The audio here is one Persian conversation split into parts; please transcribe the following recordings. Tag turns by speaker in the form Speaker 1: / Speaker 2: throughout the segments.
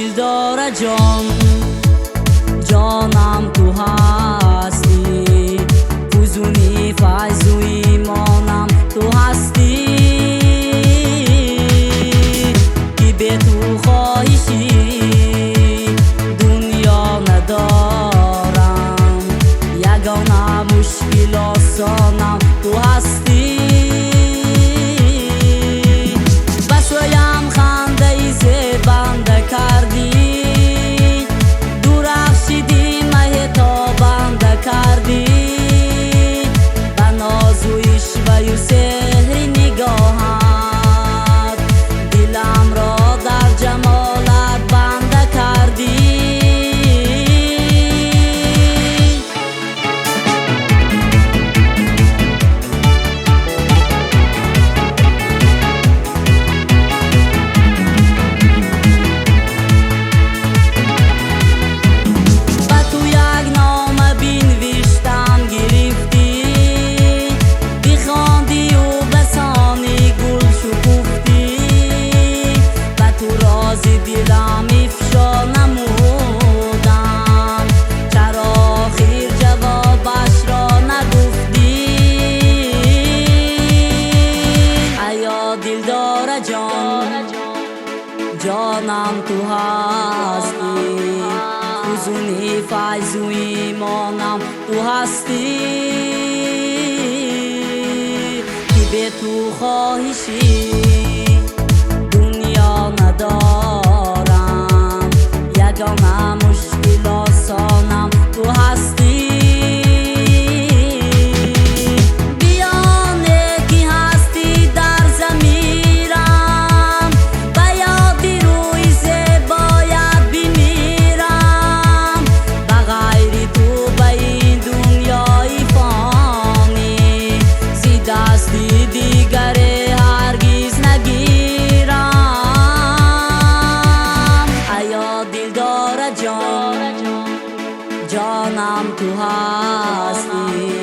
Speaker 1: دلدار جان، جانم تو هستی، فزونی فیض و ایمانم تو هستی، که به تو خواهشی دنیا ندارم، یگانه مشکل آسانم تو هستی. جانم تو هستی، فزونی فیض و ایمانم تو هستی، که به تو خواهشی دنیا ندارم، یگانه مشکل آسانم تو هستی. جانم تو هستی،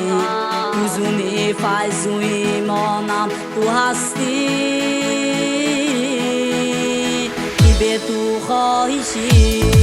Speaker 1: فزونی فیض و ایمانم تو هستی، که به تو خواهشی